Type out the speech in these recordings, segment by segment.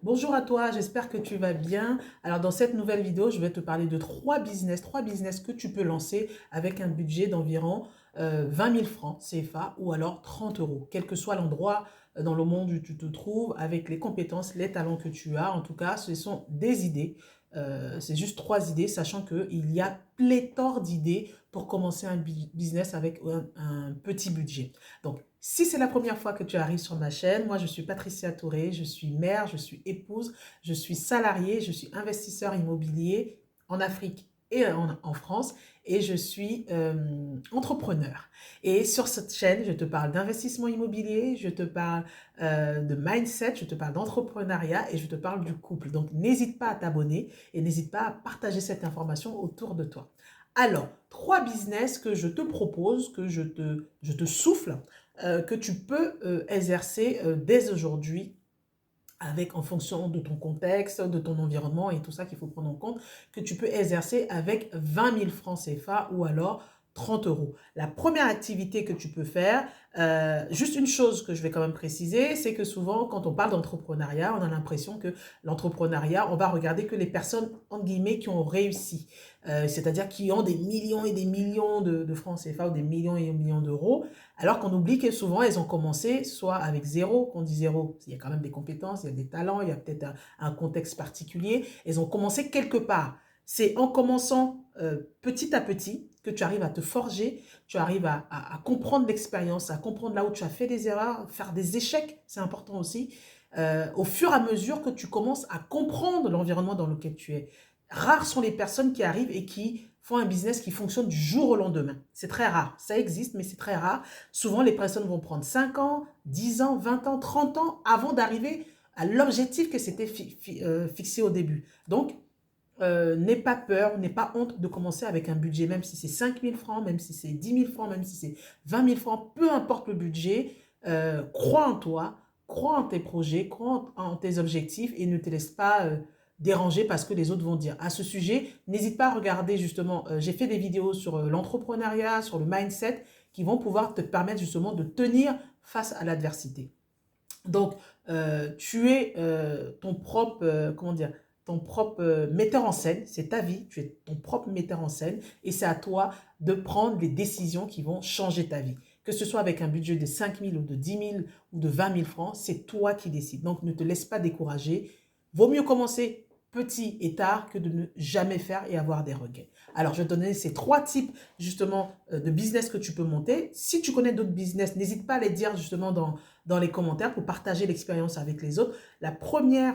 Bonjour à toi, j'espère que tu vas bien. Alors dans cette nouvelle vidéo, je vais te parler de trois business que tu peux lancer avec un budget d'environ 20 000 francs CFA ou alors 30 euros, quel que soit l'endroit dans le monde où tu te trouves, avec les compétences, les talents que tu as. En tout cas, ce sont des idées. C'est juste trois idées, sachant qu'il y a pléthore d'idées pour commencer un business avec un petit budget. Donc, si c'est la première fois que tu arrives sur ma chaîne, moi je suis Patricia Touré, je suis mère, je suis épouse, je suis salariée, je suis investisseur immobilier en Afrique et en France et je suis entrepreneur. Et sur cette chaîne, je te parle d'investissement immobilier, je te parle de mindset, je te parle d'entrepreneuriat et je te parle du couple. Donc n'hésite pas à t'abonner et n'hésite pas à partager cette information autour de toi. Alors, trois business que je te propose, que je te souffle, que tu peux exercer dès aujourd'hui avec, en fonction de ton contexte, de ton environnement et tout ça qu'il faut prendre en compte, que tu peux exercer avec 20 000 francs CFA ou alors 30 euros. La première activité que tu peux faire, juste une chose que je vais quand même préciser, c'est que souvent, quand on parle d'entrepreneuriat, on a l'impression que l'entrepreneuriat, on va regarder que les personnes, entre guillemets, qui ont réussi. C'est-à-dire qui ont des millions et des millions de francs CFA ou des millions et des millions d'euros, alors qu'on oublie que souvent, elles ont commencé soit avec zéro, qu'on dit zéro, il y a quand même des compétences, il y a des talents, il y a peut-être un contexte particulier. Elles ont commencé quelque part. C'est en commençant petit à petit que tu arrives à te forger, tu arrives à comprendre l'expérience, à comprendre là où tu as fait des erreurs, faire des échecs, c'est important aussi, au fur et à mesure que tu commences à comprendre l'environnement dans lequel tu es. Rares sont les personnes qui arrivent et qui font un business qui fonctionne du jour au lendemain. C'est très rare. Ça existe, mais c'est très rare. Souvent, les personnes vont prendre 5 ans, 10 ans, 20 ans, 30 ans avant d'arriver à l'objectif que c'était fixé au début. Donc, n'aie pas peur, n'aie pas honte de commencer avec un budget, même si c'est 5 000 francs, même si c'est 10 000 francs, même si c'est 20 000 francs, peu importe le budget, crois en toi, crois en tes projets, crois en tes objectifs et ne te laisse pas déranger parce que les autres vont dire. À ce sujet, n'hésite pas à regarder justement, j'ai fait des vidéos sur l'entrepreneuriat, sur le mindset, qui vont pouvoir te permettre justement de tenir face à l'adversité. Donc, tu es ton propre, comment dire, ton propre metteur en scène, c'est ta vie, tu es ton propre metteur en scène et c'est à toi de prendre les décisions qui vont changer ta vie. Que ce soit avec un budget de 5 000 ou de 10 000 ou de 20 000 francs, c'est toi qui décides. Donc, ne te laisse pas décourager. Vaut mieux commencer petit et tard que de ne jamais faire et avoir des regrets. Alors, je vais te donner ces trois types justement de business que tu peux monter. Si tu connais d'autres business, n'hésite pas à les dire justement dans les commentaires pour partager l'expérience avec les autres. La première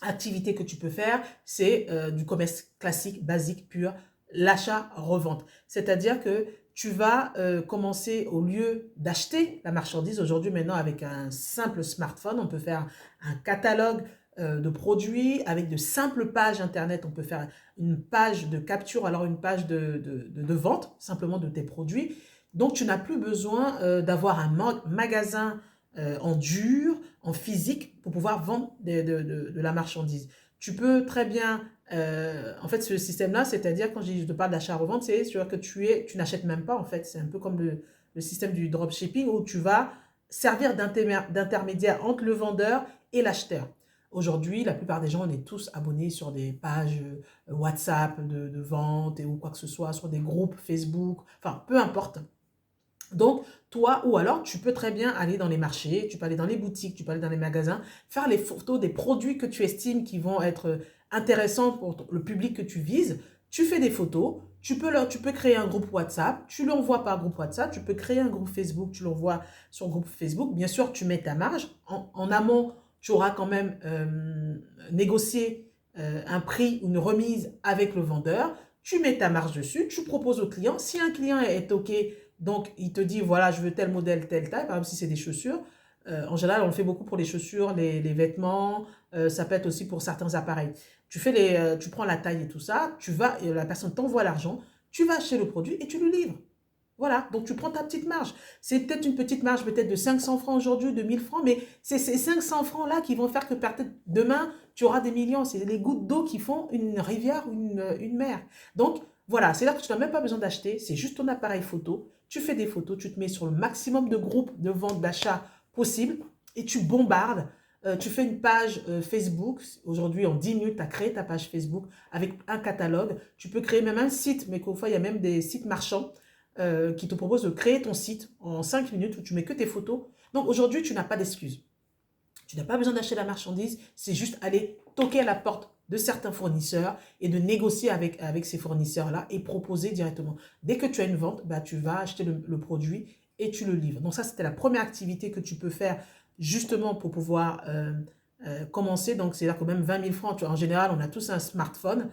activité que tu peux faire, c'est du commerce classique, basique, pur, l'achat-revente. C'est-à-dire que tu vas commencer, au lieu d'acheter la marchandise, aujourd'hui maintenant avec un simple smartphone, on peut faire un catalogue de produits avec de simples pages internet. On peut faire une page de capture, alors une page de vente simplement de tes produits. Donc tu n'as plus besoin d'avoir un magasin en dur, en physique, pour pouvoir vendre de la marchandise. Tu peux très bien, en fait, ce système-là, c'est-à-dire quand je te parle d'achat-revente, c'est sûr que tu n'achètes même pas, en fait. C'est un peu comme le système du dropshipping où tu vas servir d'intermédiaire entre le vendeur et l'acheteur. Aujourd'hui, la plupart des gens, on est tous abonnés sur des pages WhatsApp de vente ou quoi que ce soit, sur des groupes Facebook, enfin, peu importe. Donc, toi, ou alors, tu peux très bien aller dans les marchés, tu peux aller dans les boutiques, tu peux aller dans les magasins, faire les photos des produits que tu estimes qui vont être intéressants pour le public que tu vises. Tu fais des photos, tu peux créer un groupe WhatsApp, tu l'envoies par groupe WhatsApp, tu peux créer un groupe Facebook, tu l'envoies sur groupe Facebook. Bien sûr, tu mets ta marge. En amont, tu auras quand même négocié un prix ou une remise avec le vendeur. Tu mets ta marge dessus, tu proposes au client. Si un client est OK, donc, il te dit, voilà, je veux tel modèle, telle taille. Par exemple, si c'est des chaussures, en général, on le fait beaucoup pour les chaussures, les vêtements. Ça peut être aussi pour certains appareils. Tu prends la taille et tout ça. La personne t'envoie l'argent. Tu vas acheter le produit et tu le livres. Voilà, donc tu prends ta petite marge. C'est peut-être une petite marge peut-être de 500 francs aujourd'hui, de 1000 francs, mais c'est ces 500 francs-là qui vont faire que peut-être demain, tu auras des millions. C'est les gouttes d'eau qui font une rivière ou une mer. Donc, voilà, c'est là que tu n'as même pas besoin d'acheter. C'est juste ton appareil photo. Tu fais des photos, tu te mets sur le maximum de groupes de vente, d'achat possible et tu bombardes tu fais une page Facebook. Aujourd'hui, en 10 minutes, tu as créé ta page Facebook avec un catalogue. Tu peux créer même un site, mais qu'au fois, il y a même des sites marchands qui te proposent de créer ton site en 5 minutes où tu mets que tes photos. Donc aujourd'hui, tu n'as pas d'excuses. Tu n'as pas besoin d'acheter la marchandise, c'est juste aller toquer à la porte de certains fournisseurs et de négocier avec ces fournisseurs-là et proposer directement. Dès que tu as une vente, bah, tu vas acheter le produit et tu le livres. Donc ça, c'était la première activité que tu peux faire justement pour pouvoir commencer. Donc c'est-à-dire que même 20 000 francs, en général, on a tous un smartphone.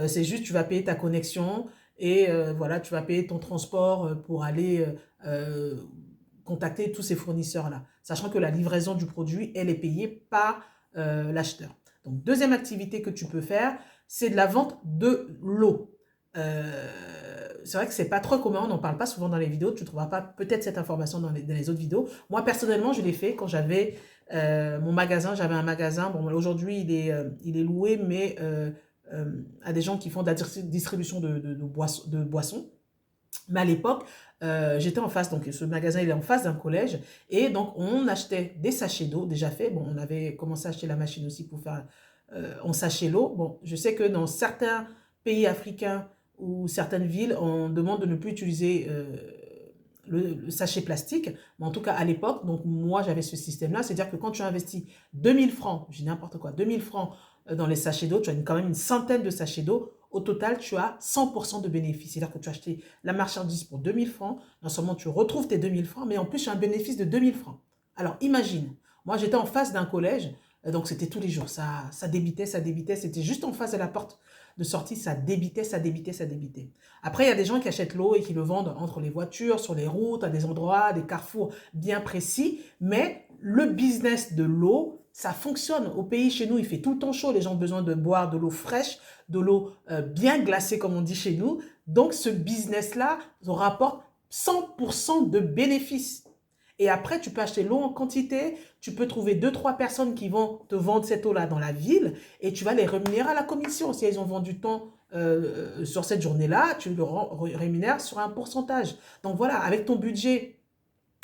C'est juste, tu vas payer ta connexion et voilà, tu vas payer ton transport pour aller contacter tous ces fournisseurs-là, sachant que la livraison du produit, elle est payée par l'acheteur. Donc, deuxième activité que tu peux faire, c'est de la vente de l'eau. C'est vrai que c'est pas trop commun, on n'en parle pas souvent dans les vidéos, tu ne trouveras pas peut-être cette information dans les autres vidéos. Moi, personnellement, je l'ai fait quand j'avais mon magasin, j'avais un magasin, bon, aujourd'hui, il est loué, mais à des gens qui font de la distribution de boissons. Mais à l'époque, j'étais en face, donc ce magasin il est en face d'un collège, et donc on achetait des sachets d'eau déjà faits. Bon, on avait commencé à acheter la machine aussi pour faire en sachet l'eau. Bon, je sais que dans certains pays africains ou certaines villes, on demande de ne plus utiliser le sachet plastique, mais en tout cas à l'époque, donc moi j'avais ce système-là, c'est-à-dire que quand tu investis 2000 francs, j'ai n'importe quoi, 2000 francs dans les sachets d'eau, tu as quand même une centaine de sachets d'eau, au total tu as 100% de bénéfice, c'est-à-dire que tu as acheté la marchandise pour 2000 francs, non seulement tu retrouves tes 2000 francs, mais en plus tu as un bénéfice de 2000 francs. Alors imagine, moi j'étais en face d'un collège, donc c'était tous les jours, ça débitait, c'était juste en face de la porte de sortie, ça débitait, ça débitait, ça débitait. Après, il y a des gens qui achètent l'eau et qui le vendent entre les voitures, sur les routes, à des endroits, des carrefours bien précis. Mais le business de l'eau, ça fonctionne. Au pays, chez nous, il fait tout le temps chaud. Les gens ont besoin de boire de l'eau fraîche, de l'eau bien glacée, comme on dit chez nous. Donc, ce business-là rapporte 100% de bénéfices. Et après, tu peux acheter l'eau en quantité, tu peux trouver 2-3 personnes qui vont te vendre cette eau-là dans la ville et tu vas les rémunérer à la commission. Si elles ont vendu tant sur cette journée-là, tu le rémunères sur un pourcentage. Donc voilà, avec ton budget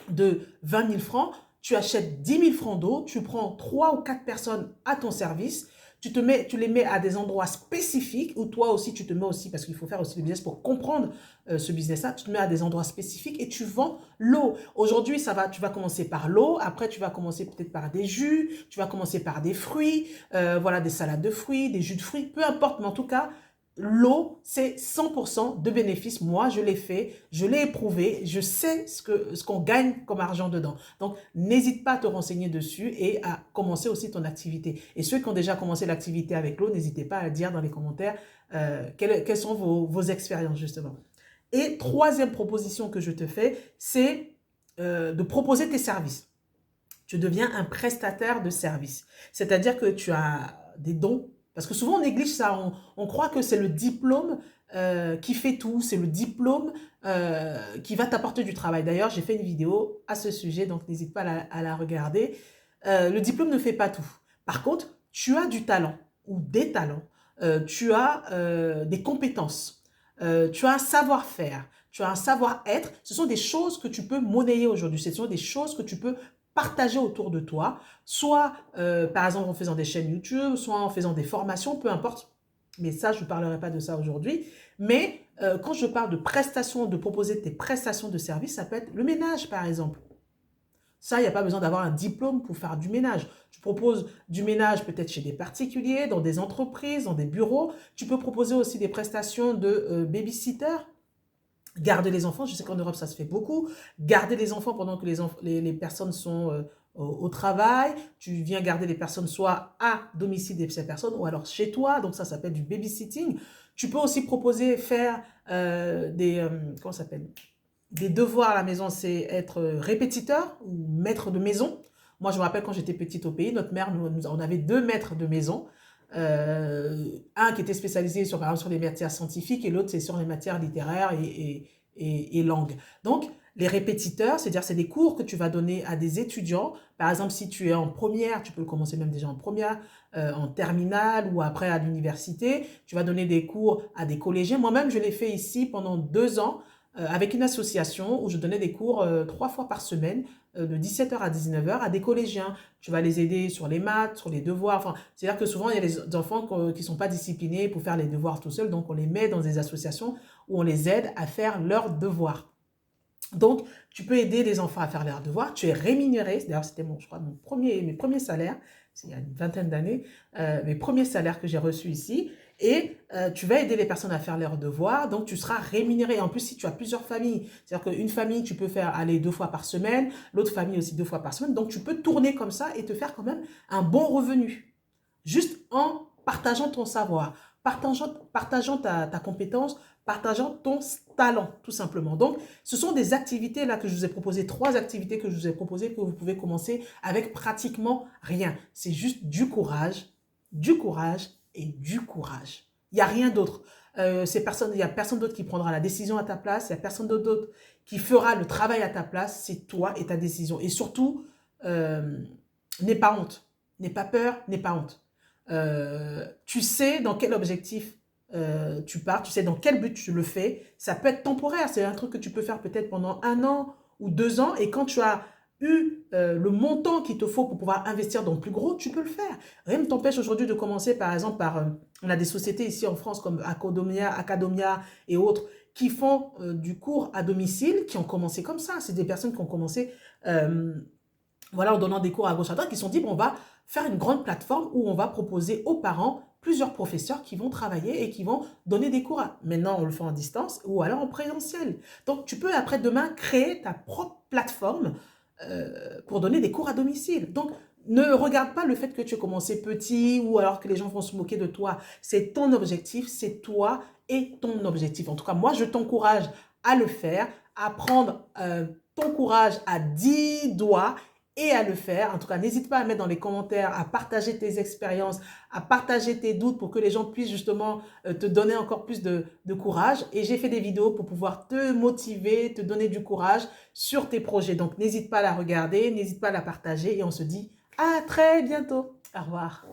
de 20 000 francs, tu achètes 10 000 francs d'eau, tu prends 3 ou 4 personnes à ton service, tu les mets à des endroits spécifiques, ou toi aussi tu te mets aussi, parce qu'il faut faire aussi le business pour comprendre ce business-là, tu te mets à des endroits spécifiques et tu vends l'eau. Aujourd'hui, tu vas commencer par l'eau, après tu vas commencer peut-être par des jus, tu vas commencer par des fruits, voilà, des salades de fruits, des jus de fruits, peu importe, mais en tout cas, l'eau, c'est 100% de bénéfice. Moi, je l'ai fait, je l'ai éprouvé, je sais ce qu'on gagne comme argent dedans. Donc, n'hésite pas à te renseigner dessus et à commencer aussi ton activité. Et ceux qui ont déjà commencé l'activité avec l'eau, n'hésitez pas à dire dans les commentaires quelles sont vos expériences, justement. Et troisième proposition que je te fais, c'est de proposer tes services. Tu deviens un prestataire de services. C'est-à-dire que tu as des dons. Parce que souvent, on néglige ça. On croit que c'est le diplôme qui fait tout. C'est le diplôme qui va t'apporter du travail. D'ailleurs, j'ai fait une vidéo à ce sujet, donc n'hésite pas à la regarder. Le diplôme ne fait pas tout. Par contre, tu as du talent ou des talents. Tu as des compétences. Tu as un savoir-faire. Tu as un savoir-être. Ce sont des choses que tu peux monnayer aujourd'hui. Ce sont des choses que tu peux partager autour de toi, soit par exemple en faisant des chaînes YouTube, soit en faisant des formations, peu importe. Mais ça, je ne parlerai pas de ça aujourd'hui. Mais quand je parle de prestations, de proposer tes prestations de service, ça peut être le ménage, par exemple. Ça, il n'y a pas besoin d'avoir un diplôme pour faire du ménage. Tu proposes du ménage peut-être chez des particuliers, dans des entreprises, dans des bureaux. Tu peux proposer aussi des prestations de babysitter. Garder les enfants, je sais qu'en Europe, ça se fait beaucoup. Garder les enfants pendant que les personnes sont au travail. Tu viens garder les personnes soit à domicile de ces personnes ou alors chez toi. Donc, ça s'appelle du babysitting. Tu peux aussi proposer faire comment ça s'appelle? Des devoirs à la maison, c'est être répétiteur ou maître de maison. Moi, je me rappelle quand j'étais petite au pays, notre mère, on avait 2 maîtres de maison. Un qui était spécialisé sur, par exemple, sur les matières scientifiques et l'autre c'est sur les matières littéraires et langues. Donc, les répétiteurs, c'est-à-dire c'est des cours que tu vas donner à des étudiants. Par exemple, si tu es en première, tu peux le commencer même déjà en première, en terminale ou après à l'université. Tu vas donner des cours à des collégiens. Moi-même, je l'ai fait ici pendant 2 ans. avec une association où je donnais des cours 3 fois par semaine, de 17h à 19h à des collégiens. Tu vas les aider sur les maths, sur les devoirs. Enfin, c'est-à-dire que souvent, il y a des enfants qui ne sont pas disciplinés pour faire les devoirs tout seuls. Donc, on les met dans des associations où on les aide à faire leurs devoirs. Donc, tu peux aider les enfants à faire leurs devoirs. Tu es rémunéré. D'ailleurs, c'était je crois, mes premiers salaires. C'est il y a une vingtaine d'années. Mes premiers salaires que j'ai reçus ici. Et tu vas aider les personnes à faire leurs devoirs. Donc, tu seras rémunéré. En plus, si tu as plusieurs familles, c'est-à-dire qu'une famille, tu peux faire aller 2 fois par semaine. L'autre famille aussi 2 fois par semaine. Donc, tu peux tourner comme ça et te faire quand même un bon revenu. Juste en partageant ton savoir, partageant ta compétence, partageant ton talent, tout simplement. Donc, ce sont des activités là que je vous ai proposées, 3 activités que je vous ai proposées que vous pouvez commencer avec pratiquement rien. C'est juste du courage et du courage. Il n'y a rien d'autre. Il n'y a personne d'autre qui prendra la décision à ta place, il n'y a personne d'autre qui fera le travail à ta place, c'est toi et ta décision. Et surtout, n'aie pas honte, n'aie pas peur, n'aie pas honte. Tu sais dans quel objectif tu pars, tu sais dans quel but tu le fais. Ça peut être temporaire, c'est un truc que tu peux faire peut-être pendant 1 an ou 2 ans, et quand tu as eu le montant qu'il te faut pour pouvoir investir dans le plus gros, tu peux le faire. Rien ne t'empêche aujourd'hui de commencer par exemple par, on a des sociétés ici en France comme Academia et autres qui font du cours à domicile, qui ont commencé comme ça. C'est des personnes qui ont commencé voilà, en donnant des cours à gauche à droite, qui se sont dit, bon, on va faire une grande plateforme où on va proposer aux parents plusieurs professeurs qui vont travailler et qui vont donner des cours. Maintenant, on le fait en distance ou alors en présentiel. Donc, tu peux après-demain créer ta propre plateforme pour donner des cours à domicile. Donc, ne regarde pas le fait que tu as commencé petit ou alors que les gens vont se moquer de toi. C'est ton objectif, c'est toi et ton objectif. En tout cas, moi, je t'encourage à le faire, à prendre ton courage à 10 doigts et à le faire. En tout cas, n'hésite pas à mettre dans les commentaires, à partager tes expériences, à partager tes doutes pour que les gens puissent justement te donner encore plus de courage. Et j'ai fait des vidéos pour pouvoir te motiver, te donner du courage sur tes projets. Donc, n'hésite pas à la regarder, n'hésite pas à la partager et on se dit à très bientôt. Au revoir.